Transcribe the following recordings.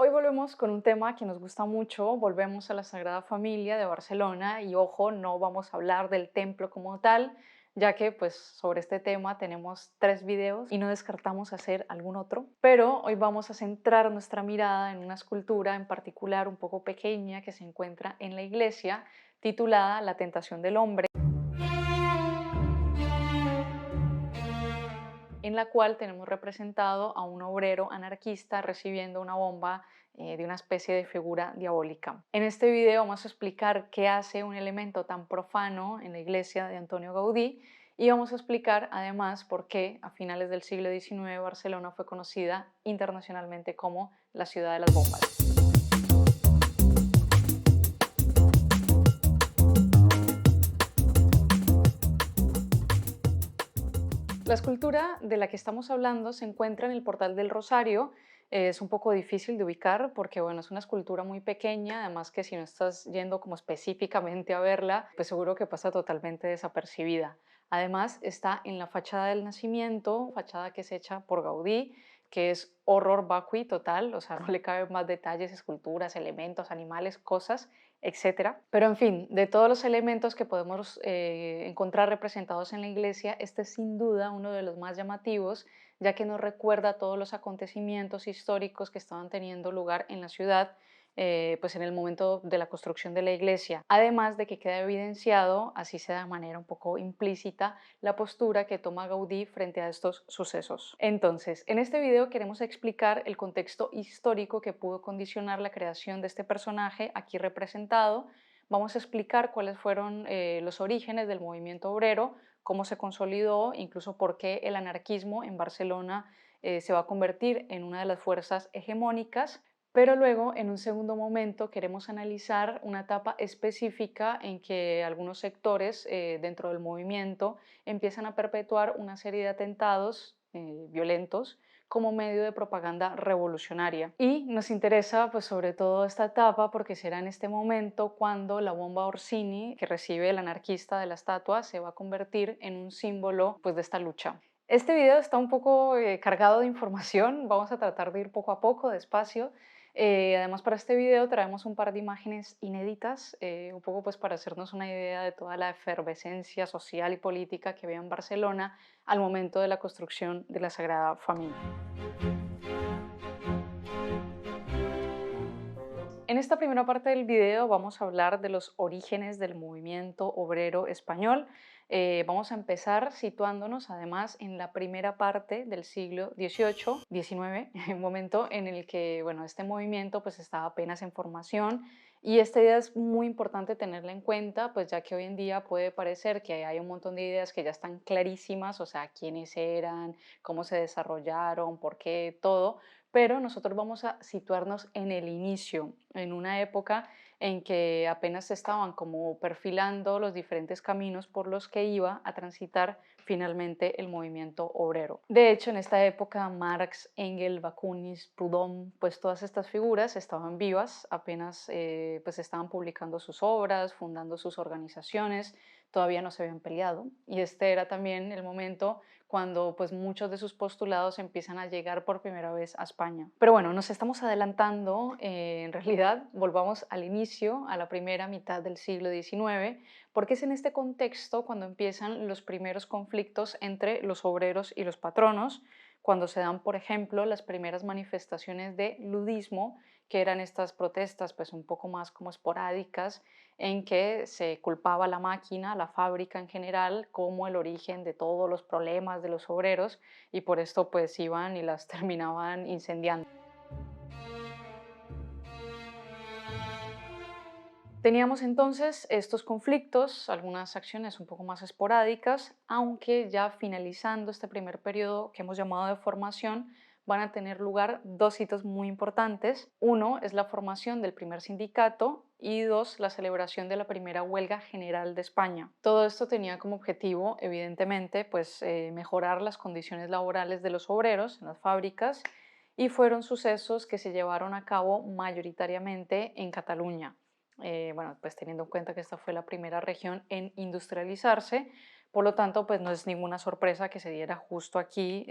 Hoy volvemos con un tema que nos gusta mucho, volvemos a la Sagrada Familia de Barcelona y ojo, no vamos a hablar del templo como tal, ya que pues sobre este tema tenemos 3 videos y no descartamos hacer algún otro, pero hoy vamos a centrar nuestra mirada en una escultura en particular un poco pequeña que se encuentra en la iglesia titulada La Tentación del Hombre, en la cual tenemos representado a un obrero anarquista recibiendo una bomba de una especie de figura diabólica. En este video vamos a explicar qué hace un elemento tan profano en la iglesia de Antonio Gaudí y vamos a explicar además por qué a finales del siglo XIX Barcelona fue conocida internacionalmente como la ciudad de las bombas. La escultura de la que estamos hablando se encuentra en el Portal del Rosario. Es un poco difícil de ubicar porque bueno, es una escultura muy pequeña, además que si no estás yendo como específicamente a verla, pues seguro que pasa totalmente desapercibida. Además está en la fachada del Nacimiento, fachada que es hecha por Gaudí, que es horror vacui total, o sea, no le caben más detalles, esculturas, elementos, animales, cosas, etcétera. Pero en fin, de todos los elementos que podemos encontrar representados en la iglesia, este es sin duda uno de los más llamativos, ya que nos recuerda todos los acontecimientos históricos que estaban teniendo lugar en la ciudad, pues en el momento de la construcción de la iglesia. Además de que queda evidenciado, así sea de manera un poco implícita, la postura que toma Gaudí frente a estos sucesos. Entonces, en este video queremos explicar el contexto histórico que pudo condicionar la creación de este personaje aquí representado. Vamos a explicar cuáles fueron los orígenes del movimiento obrero, cómo se consolidó, incluso por qué el anarquismo en Barcelona se va a convertir en una de las fuerzas hegemónicas. Pero luego, en un segundo momento, queremos analizar una etapa específica en que algunos sectores dentro del movimiento empiezan a perpetuar una serie de atentados violentos como medio de propaganda revolucionaria. Y nos interesa pues sobre todo esta etapa porque será en este momento cuando la bomba Orsini que recibe el anarquista de la estatua se va a convertir en un símbolo pues de esta lucha. Este video está un poco cargado de información, vamos a tratar de ir poco a poco, despacio. Además para este video traemos un par de imágenes inéditas, un poco pues para hacernos una idea de toda la efervescencia social y política que había en Barcelona al momento de la construcción de la Sagrada Familia. En esta primera parte del video vamos a hablar de los orígenes del movimiento obrero español. Vamos a empezar situándonos además en la primera parte del siglo XVIII-XIX, un momento en el que bueno, este movimiento pues estaba apenas en formación y esta idea es muy importante tenerla en cuenta, pues ya que hoy en día puede parecer que hay un montón de ideas que ya están clarísimas, o sea, quiénes eran, cómo se desarrollaron, por qué, todo, pero nosotros vamos a situarnos en el inicio, en una época en que apenas se estaban como perfilando los diferentes caminos por los que iba a transitar finalmente el movimiento obrero. De hecho, en esta época Marx, Engels, Bakunin, Proudhon, pues todas estas figuras estaban vivas, apenas pues estaban publicando sus obras, fundando sus organizaciones, todavía no se habían peleado y este era también el momento cuando pues muchos de sus postulados empiezan a llegar por primera vez a España. Pero bueno, nos estamos adelantando, en realidad volvamos al inicio, a la primera mitad del siglo XIX, porque es en este contexto cuando empiezan los primeros conflictos entre los obreros y los patronos, cuando se dan, por ejemplo, las primeras manifestaciones de ludismo, que eran estas protestas pues un poco más como esporádicas, en que se culpaba a la máquina, a la fábrica en general, como el origen de todos los problemas de los obreros y por esto pues iban y las terminaban incendiando. Teníamos entonces estos conflictos, algunas acciones un poco más esporádicas, aunque ya finalizando este primer periodo que hemos llamado de formación, van a tener lugar dos hitos muy importantes. Uno es la formación del primer sindicato y dos, la celebración de la primera huelga general de España. Todo esto tenía como objetivo, evidentemente, pues, mejorar las condiciones laborales de los obreros en las fábricas y fueron sucesos que se llevaron a cabo mayoritariamente en Cataluña. Bueno, pues teniendo en cuenta que esta fue la primera región en industrializarse, por lo tanto, pues no es ninguna sorpresa que se diera justo aquí,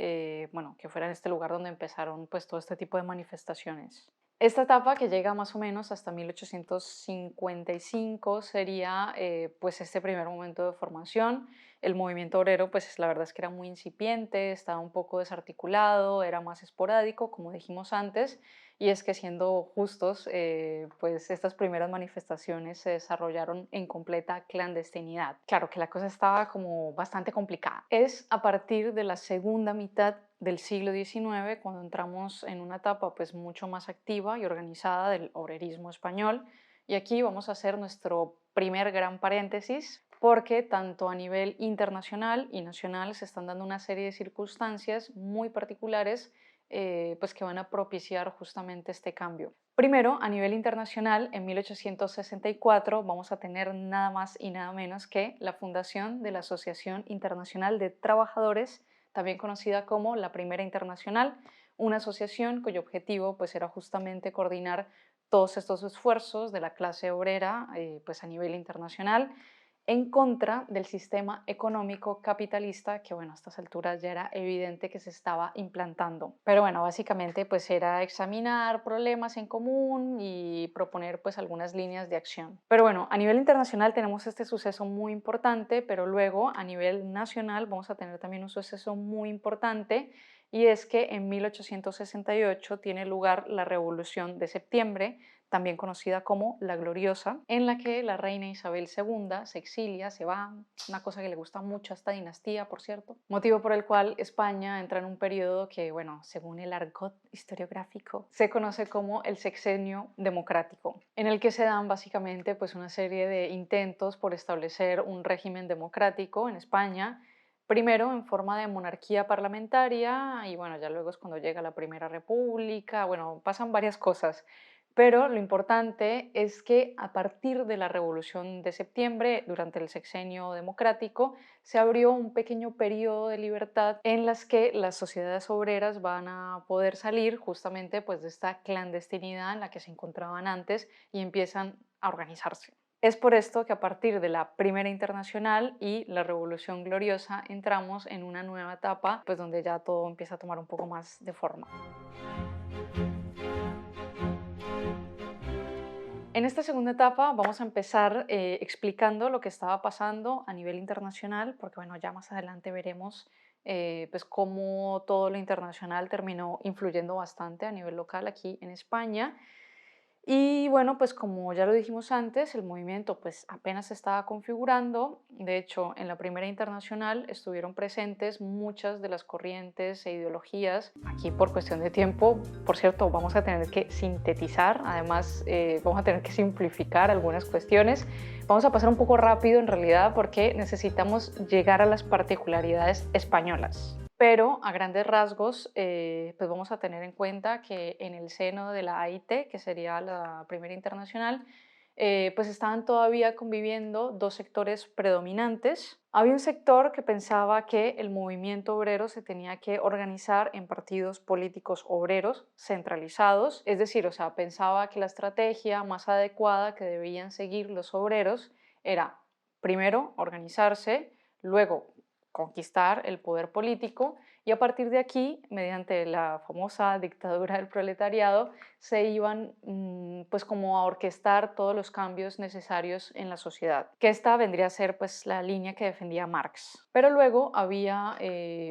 bueno, que fuera en este lugar donde empezaron pues todo este tipo de manifestaciones. Esta etapa, que llega más o menos hasta 1855, sería pues este primer momento de formación. El movimiento obrero, pues la verdad es que era muy incipiente, estaba un poco desarticulado, era más esporádico, como dijimos antes, y es que, siendo justos, pues estas primeras manifestaciones se desarrollaron en completa clandestinidad. Claro que la cosa estaba como bastante complicada. Es a partir de la segunda mitad del siglo XIX cuando entramos en una etapa pues mucho más activa y organizada del obrerismo español, y aquí vamos a hacer nuestro primer gran paréntesis, porque tanto a nivel internacional y nacional se están dando una serie de circunstancias muy particulares, pues que van a propiciar justamente este cambio. Primero, a nivel internacional, en 1864 vamos a tener nada más y nada menos que la fundación de la Asociación Internacional de Trabajadores, también conocida como la Primera Internacional, una asociación cuyo objetivo pues era justamente coordinar todos estos esfuerzos de la clase obrera pues a nivel internacional, en contra del sistema económico capitalista que, bueno, a estas alturas ya era evidente que se estaba implantando. Pero bueno, básicamente pues era examinar problemas en común y proponer pues algunas líneas de acción. Pero bueno, a nivel internacional tenemos este suceso muy importante, pero luego a nivel nacional vamos a tener también un suceso muy importante, y es que en 1868 tiene lugar la Revolución de Septiembre, también conocida como la Gloriosa, en la que la reina Isabel II se exilia, se va, una cosa que le gusta mucho a esta dinastía, por cierto, motivo por el cual España entra en un periodo que, bueno, según el argot historiográfico, se conoce como el Sexenio Democrático, en el que se dan básicamente pues una serie de intentos por establecer un régimen democrático en España. Primero en forma de monarquía parlamentaria y, bueno, ya luego es cuando llega la Primera República, bueno, pasan varias cosas. Pero lo importante es que a partir de la Revolución de Septiembre, durante el Sexenio Democrático, se abrió un pequeño periodo de libertad en las que las sociedades obreras van a poder salir justamente pues de esta clandestinidad en la que se encontraban antes y empiezan a organizarse. Es por esto que a partir de la Primera Internacional y la Revolución Gloriosa entramos en una nueva etapa, pues donde ya todo empieza a tomar un poco más de forma. En esta segunda etapa vamos a empezar explicando lo que estaba pasando a nivel internacional, porque, bueno, ya más adelante veremos pues cómo todo lo internacional terminó influyendo bastante a nivel local aquí en España. Y bueno, pues como ya lo dijimos antes, el movimiento pues apenas se estaba configurando. De hecho, en la Primera Internacional estuvieron presentes muchas de las corrientes e ideologías. Aquí, por cuestión de tiempo, por cierto, vamos a tener que sintetizar, además vamos a tener que simplificar algunas cuestiones. Vamos a pasar un poco rápido en realidad porque necesitamos llegar a las particularidades españolas. Pero a grandes rasgos, pues vamos a tener en cuenta que en el seno de la AIT, que sería la Primera Internacional, pues estaban todavía conviviendo dos sectores predominantes. Había un sector que pensaba que el movimiento obrero se tenía que organizar en partidos políticos obreros centralizados, es decir, o sea, pensaba que la estrategia más adecuada que debían seguir los obreros era, primero, organizarse, luego conquistar el poder político, y a partir de aquí, mediante la famosa dictadura del proletariado, se iban pues como a orquestar todos los cambios necesarios en la sociedad, que esta vendría a ser pues la línea que defendía Marx. Pero luego había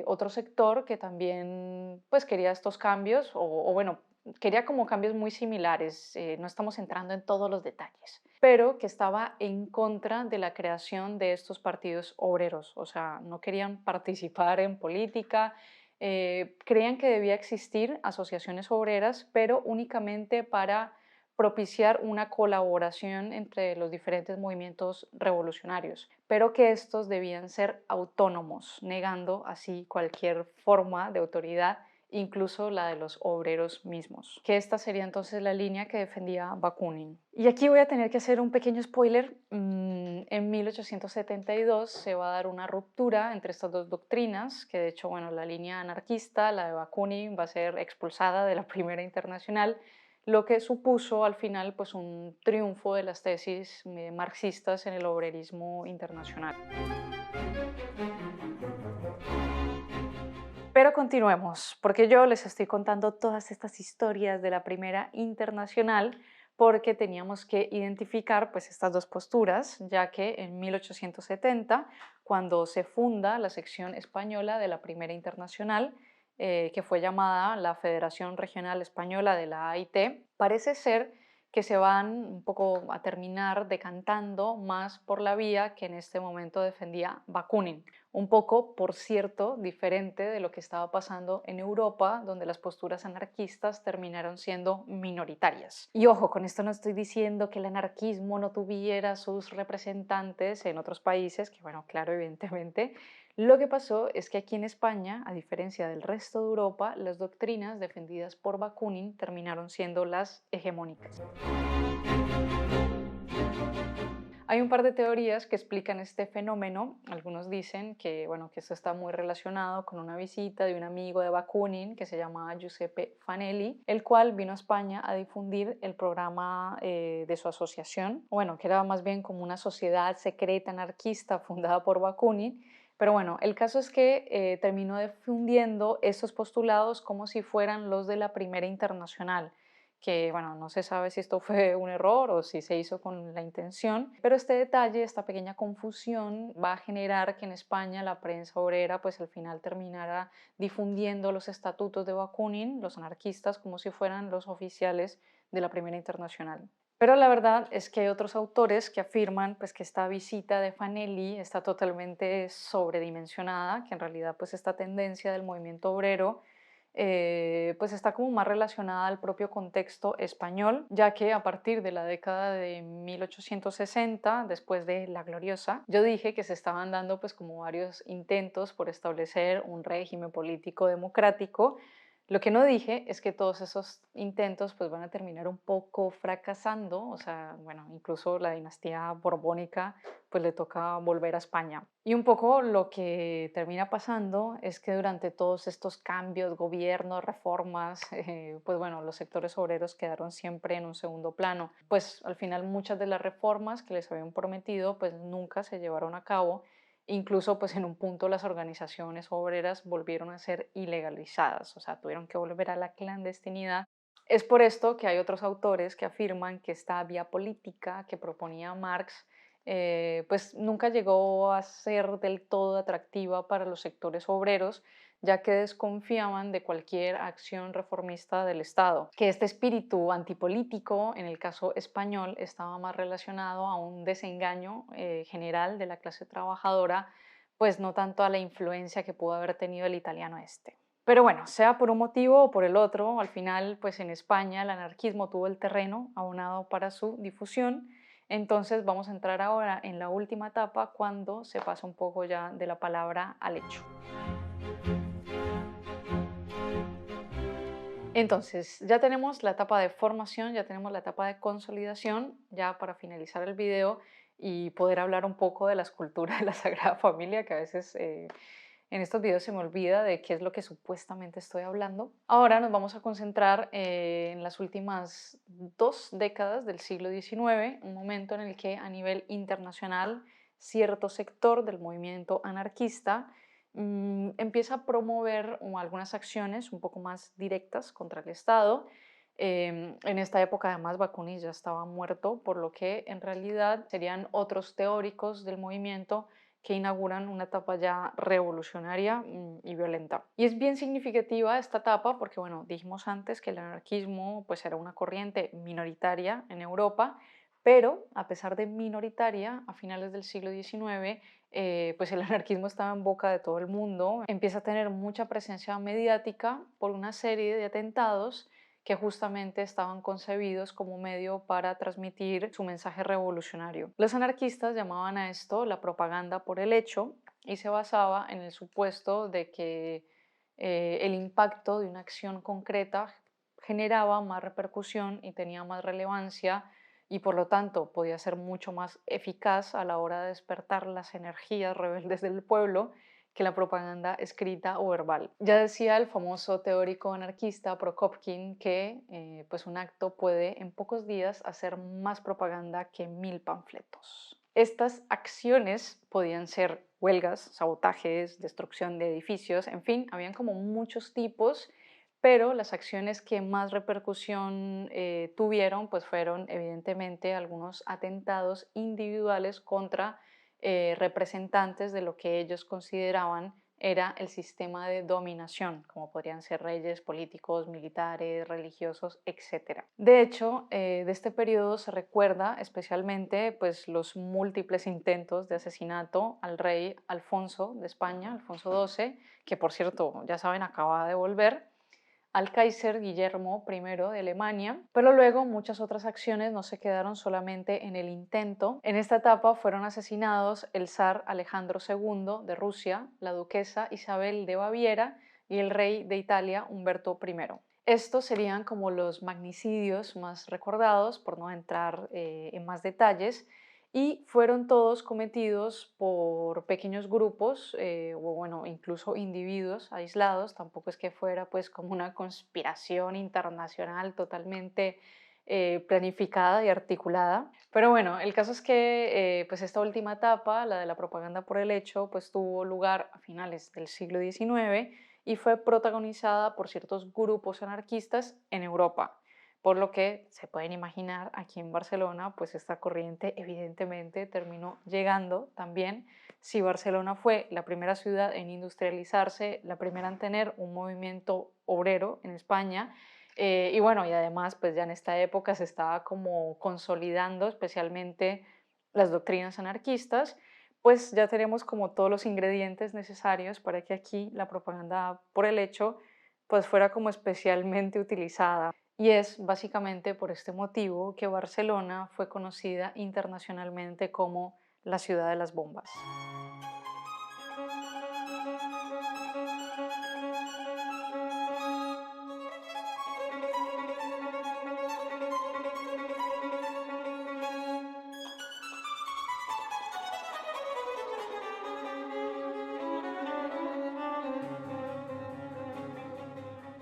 otro sector que también pues quería estos cambios, o bueno, quería como cambios muy similares, no estamos entrando en todos los detalles, pero que estaba en contra de la creación de estos partidos obreros, o sea, no querían participar en política, creían que debía existir asociaciones obreras, pero únicamente para propiciar una colaboración entre los diferentes movimientos revolucionarios, pero que estos debían ser autónomos, negando así cualquier forma de autoridad, incluso la de los obreros mismos, que esta sería entonces la línea que defendía Bakunin. Y aquí voy a tener que hacer un pequeño spoiler. En 1872 se va a dar una ruptura entre estas dos doctrinas, que de hecho, bueno, la línea anarquista, la de Bakunin, va a ser expulsada de la Primera Internacional, lo que supuso al final pues un triunfo de las tesis marxistas en el obrerismo internacional. Pero continuemos, porque yo les estoy contando todas estas historias de la Primera Internacional porque teníamos que identificar pues estas dos posturas, ya que en 1870, cuando se funda la sección española de la Primera Internacional, que fue llamada la Federación Regional Española de la AIT, parece ser que se van un poco a terminar decantando más por la vía que en este momento defendía Bakunin. Un poco, por cierto, diferente de lo que estaba pasando en Europa, donde las posturas anarquistas terminaron siendo minoritarias. Y ojo, con esto no estoy diciendo que el anarquismo no tuviera sus representantes en otros países, que bueno, claro, evidentemente. Lo que pasó es que aquí en España, a diferencia del resto de Europa, las doctrinas defendidas por Bakunin terminaron siendo las hegemónicas. Hay un par de teorías que explican este fenómeno. Algunos dicen que, bueno, que esto está muy relacionado con una visita de un amigo de Bakunin que se llama Giuseppe Fanelli, el cual vino a España a difundir el programa de su asociación, bueno, que era más bien como una sociedad secreta anarquista fundada por Bakunin. Pero bueno, el caso es que terminó difundiendo estos postulados como si fueran los de la Primera Internacional, que bueno, no se sabe si esto fue un error o si se hizo con la intención, pero este detalle, esta pequeña confusión va a generar que en España la prensa obrera pues al final terminara difundiendo los estatutos de Bakunin, los anarquistas, como si fueran los oficiales de la Primera Internacional. Pero la verdad es que hay otros autores que afirman pues, que esta visita de Fanelli está totalmente sobredimensionada, que en realidad pues, esta tendencia del movimiento obrero pues está como más relacionada al propio contexto español, ya que a partir de la década de 1860, después de la Gloriosa, yo dije que se estaban dando pues como varios intentos por establecer un régimen político democrático. Lo que no dije es que todos esos intentos pues van a terminar un poco fracasando, o sea, bueno, incluso la dinastía borbónica pues le toca volver a España. Y un poco lo que termina pasando es que durante todos estos cambios, gobiernos, reformas, pues bueno, los sectores obreros quedaron siempre en un segundo plano. Pues al final muchas de las reformas que les habían prometido pues nunca se llevaron a cabo. Incluso pues en un punto las organizaciones obreras volvieron a ser ilegalizadas, o sea, tuvieron que volver a la clandestinidad. Es por esto que hay otros autores que afirman que esta vía política que proponía Marx pues nunca llegó a ser del todo atractiva para los sectores obreros, ya que desconfiaban de cualquier acción reformista del Estado, que este espíritu antipolítico, en el caso español, estaba más relacionado a un desengaño general de la clase trabajadora, pues no tanto a la influencia que pudo haber tenido el italiano este. Pero bueno, sea por un motivo o por el otro, al final, pues en España el anarquismo tuvo el terreno abonado para su difusión. Entonces vamos a entrar ahora en la última etapa cuando se pasa un poco ya de la palabra al hecho. Entonces, ya tenemos la etapa de formación, ya tenemos la etapa de consolidación, ya para finalizar el video y poder hablar un poco de la escultura de la Sagrada Familia, que a veces en estos videos se me olvida de qué es lo que supuestamente estoy hablando. Ahora nos vamos a concentrar en las últimas 2 décadas del siglo XIX, un momento en el que a nivel internacional cierto sector del movimiento anarquista empieza a promover algunas acciones un poco más directas contra el Estado. En esta época además Bakunin ya estaba muerto, por lo que en realidad serían otros teóricos del movimiento que inauguran una etapa ya revolucionaria y violenta. Y es bien significativa esta etapa porque, bueno, dijimos antes que el anarquismo pues, era una corriente minoritaria en Europa, pero a pesar de minoritaria, a finales del siglo XIX, pues el anarquismo estaba en boca de todo el mundo, empieza a tener mucha presencia mediática por una serie de atentados que justamente estaban concebidos como medio para transmitir su mensaje revolucionario. Los anarquistas llamaban a esto la propaganda por el hecho y se basaba en el supuesto de que el impacto de una acción concreta generaba más repercusión y tenía más relevancia y por lo tanto podía ser mucho más eficaz a la hora de despertar las energías rebeldes del pueblo que la propaganda escrita o verbal. Ya decía el famoso teórico anarquista Prokopkin que pues un acto puede en pocos días hacer más propaganda que 1000 panfletos. Estas acciones podían ser huelgas, sabotajes, destrucción de edificios, en fin, habían como muchos tipos, pero las acciones que más repercusión tuvieron pues fueron evidentemente algunos atentados individuales contra representantes de lo que ellos consideraban era el sistema de dominación, como podrían ser reyes, políticos, militares, religiosos, etcétera. De hecho, de este periodo se recuerda especialmente pues, los múltiples intentos de asesinato al rey Alfonso de España, Alfonso XII, que por cierto, ya saben, acaba de volver, al Kaiser Guillermo I de Alemania, pero luego muchas otras acciones no se quedaron solamente en el intento. En esta etapa fueron asesinados el zar Alejandro II de Rusia, la duquesa Isabel de Baviera y el rey de Italia Humberto I. Estos serían como los magnicidios más recordados, por no entrar en más detalles, y fueron todos cometidos por pequeños grupos o bueno, incluso individuos aislados, tampoco es que fuera pues como una conspiración internacional totalmente planificada y articulada. Pero bueno, el caso es que pues esta última etapa, la de la propaganda por el hecho, pues tuvo lugar a finales del siglo XIX y fue protagonizada por ciertos grupos anarquistas en Europa. Por lo que se pueden imaginar, aquí en Barcelona, pues esta corriente evidentemente terminó llegando también. Si Barcelona fue la primera ciudad en industrializarse, la primera en tener un movimiento obrero en España, y bueno, y además pues ya en esta época se estaba como consolidando especialmente las doctrinas anarquistas, pues ya tenemos como todos los ingredientes necesarios para que aquí la propaganda por el hecho pues fuera como especialmente utilizada. Y es básicamente por este motivo que Barcelona fue conocida internacionalmente como la ciudad de las bombas.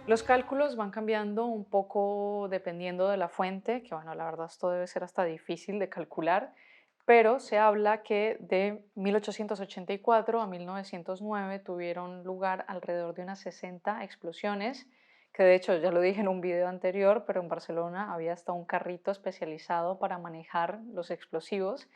Los cálculos van cambiando un poco dependiendo de la fuente, que bueno, la verdad esto debe ser hasta difícil de calcular, pero se habla que de 1884 a 1909 tuvieron lugar alrededor de unas 60 explosiones, que de hecho ya lo dije en un video anterior, pero en Barcelona había hasta un carrito especializado para manejar los explosivos.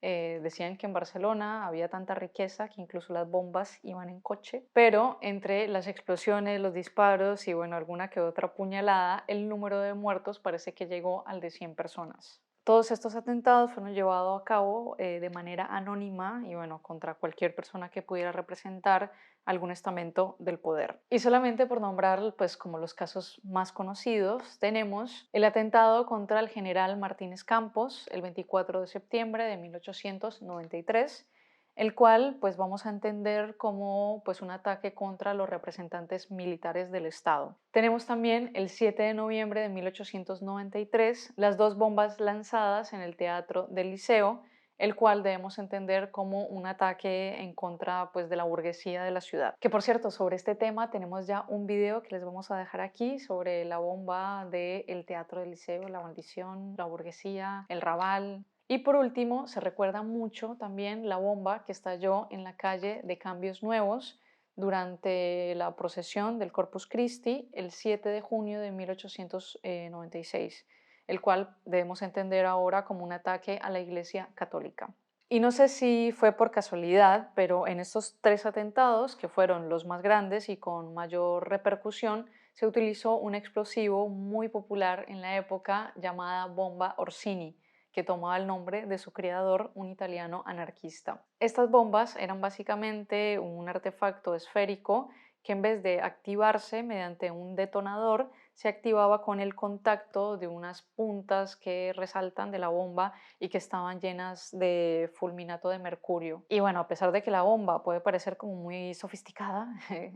Decían que en Barcelona había tanta riqueza que incluso las bombas iban en coche, pero entre las explosiones, los disparos y bueno, alguna que otra puñalada, el número de muertos parece que llegó al de 100 personas. Todos estos atentados fueron llevados a cabo de manera anónima y bueno, contra cualquier persona que pudiera representar algún estamento del poder. Y solamente por nombrar pues como los casos más conocidos, tenemos el atentado contra el general Martínez Campos el 24 de septiembre de 1893, el cual pues vamos a entender como pues un ataque contra los representantes militares del Estado. Tenemos también el 7 de noviembre de 1893 las dos bombas lanzadas en el Teatro del Liceo, el cual debemos entender como un ataque en contra pues, de la burguesía de la ciudad. Que por cierto, sobre este tema tenemos ya un video que les vamos a dejar aquí sobre la bomba del Teatro del Liceo, la maldición, la burguesía, el Raval. Y por último, se recuerda mucho también la bomba que estalló en la calle de Cambios Nuevos durante la procesión del Corpus Christi el 7 de junio de 1896, el cual debemos entender ahora como un ataque a la Iglesia Católica. Y no sé si fue por casualidad, pero en estos tres atentados, que fueron los más grandes y con mayor repercusión, se utilizó un explosivo muy popular en la época llamada bomba Orsini, que tomaba el nombre de su creador, un italiano anarquista. Estas bombas eran básicamente un artefacto esférico que en vez de activarse mediante un detonador, se activaba con el contacto de unas puntas que resaltan de la bomba y que estaban llenas de fulminato de mercurio. Y bueno, a pesar de que la bomba puede parecer como muy sofisticada,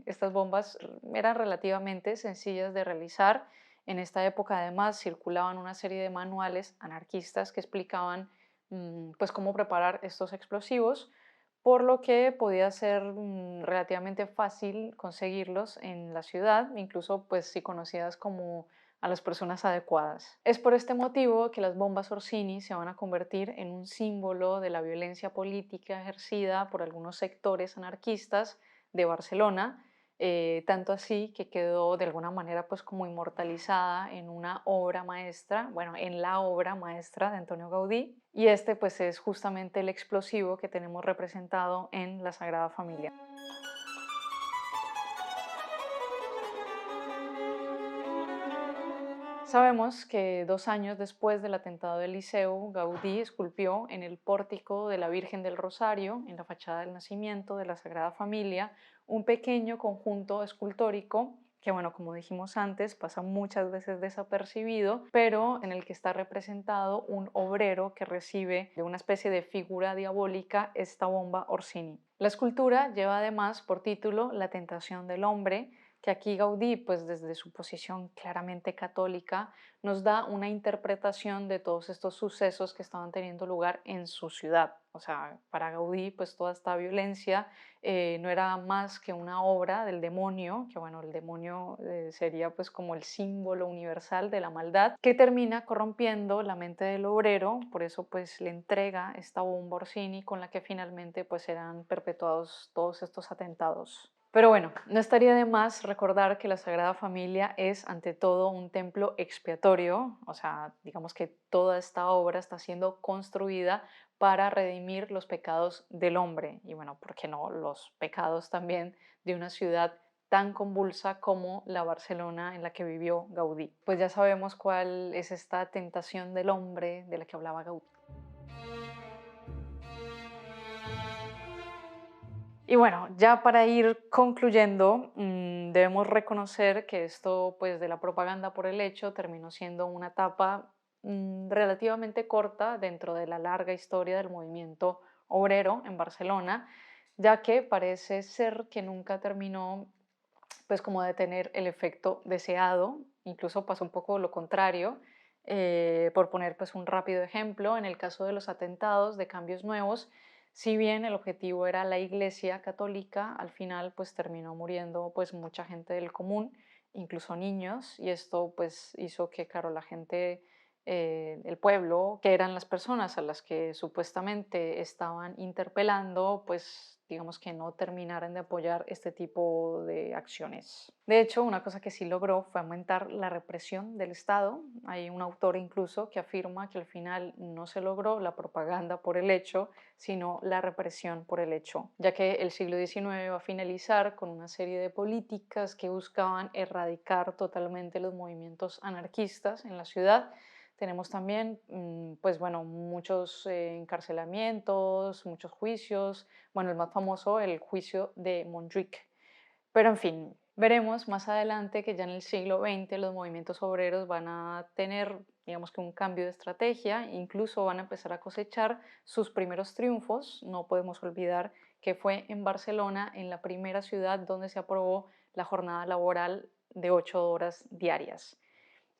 estas bombas eran relativamente sencillas de realizar. En esta época además circulaban una serie de manuales anarquistas que explicaban pues cómo preparar estos explosivos, por lo que podía ser relativamente fácil conseguirlos en la ciudad, incluso pues si conocías como a las personas adecuadas. Es por este motivo que las bombas Orsini se van a convertir en un símbolo de la violencia política ejercida por algunos sectores anarquistas de Barcelona, tanto así que quedó de alguna manera pues como inmortalizada en una obra maestra, bueno, en la obra maestra de Antonio Gaudí, y este pues es justamente el explosivo que tenemos representado en la Sagrada Familia. Sabemos que 2 años después del atentado del Liceu, Gaudí esculpió en el pórtico de la Virgen del Rosario, en la fachada del Nacimiento de la Sagrada Familia, un pequeño conjunto escultórico que, bueno, como dijimos antes, pasa muchas veces desapercibido, pero en el que está representado un obrero que recibe de una especie de figura diabólica esta bomba Orsini. La escultura lleva además por título La tentación del hombre, que aquí Gaudí, pues desde su posición claramente católica, nos da una interpretación de todos estos sucesos que estaban teniendo lugar en su ciudad. O sea, para Gaudí, pues toda esta violencia no era más que una obra del demonio, que bueno, el demonio sería pues como el símbolo universal de la maldad, que termina corrompiendo la mente del obrero, por eso pues le entrega esta bomba Orsini con la que finalmente pues serán perpetuados todos estos atentados. Pero bueno, no estaría de más recordar que la Sagrada Familia es ante todo un templo expiatorio, o sea, digamos que toda esta obra está siendo construida para redimir los pecados del hombre y bueno, ¿por qué no? Los pecados también de una ciudad tan convulsa como la Barcelona en la que vivió Gaudí. Pues ya sabemos cuál es esta tentación del hombre de la que hablaba Gaudí. Y bueno, ya para ir concluyendo, debemos reconocer que esto pues, de la propaganda por el hecho terminó siendo una etapa relativamente corta dentro de la larga historia del movimiento obrero en Barcelona, ya que parece ser que nunca terminó pues como de tener el efecto deseado, incluso pasó un poco lo contrario. Por poner pues un rápido ejemplo, en el caso de los atentados de Cambios Nuevos, si bien el objetivo era la Iglesia católica, al final pues terminó muriendo pues mucha gente del común, incluso niños, y esto pues hizo que, claro, la gente, el pueblo, que eran las personas a las que supuestamente estaban interpelando, pues digamos que no terminaran de apoyar este tipo de acciones. De hecho, una cosa que sí logró fue aumentar la represión del Estado. Hay un autor incluso que afirma que al final no se logró la propaganda por el hecho, sino la represión por el hecho, ya que el siglo XIX va a finalizar con una serie de políticas que buscaban erradicar totalmente los movimientos anarquistas en la ciudad. Tenemos también, pues bueno, muchos encarcelamientos, muchos juicios, bueno, el más famoso, el juicio de Montjuic. Pero en fin, veremos más adelante que ya en el siglo XX los movimientos obreros van a tener, digamos que un cambio de estrategia, incluso van a empezar a cosechar sus primeros triunfos. No podemos olvidar que fue en Barcelona, en la primera ciudad donde se aprobó la jornada laboral de 8 horas diarias.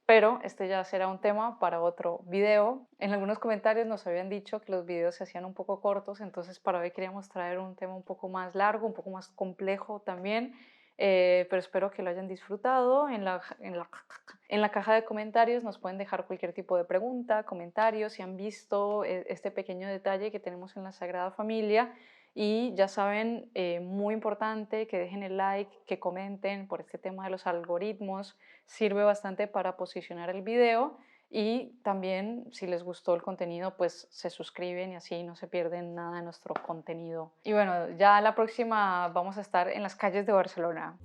Pero este ya será un tema para otro video. En algunos comentarios nos habían dicho que los videos se hacían un poco cortos, entonces para hoy queríamos traer un tema un poco más largo, un poco más complejo también, pero espero que lo hayan disfrutado. En la caja de comentarios nos pueden dejar cualquier tipo de pregunta, comentarios, si han visto este pequeño detalle que tenemos en la Sagrada Familia. Y ya saben, muy importante que dejen el like, que comenten por este tema de los algoritmos, sirve bastante para posicionar el video y también si les gustó el contenido pues se suscriben y así no se pierden nada de nuestro contenido. Y bueno, ya la próxima vamos a estar en las calles de Barcelona.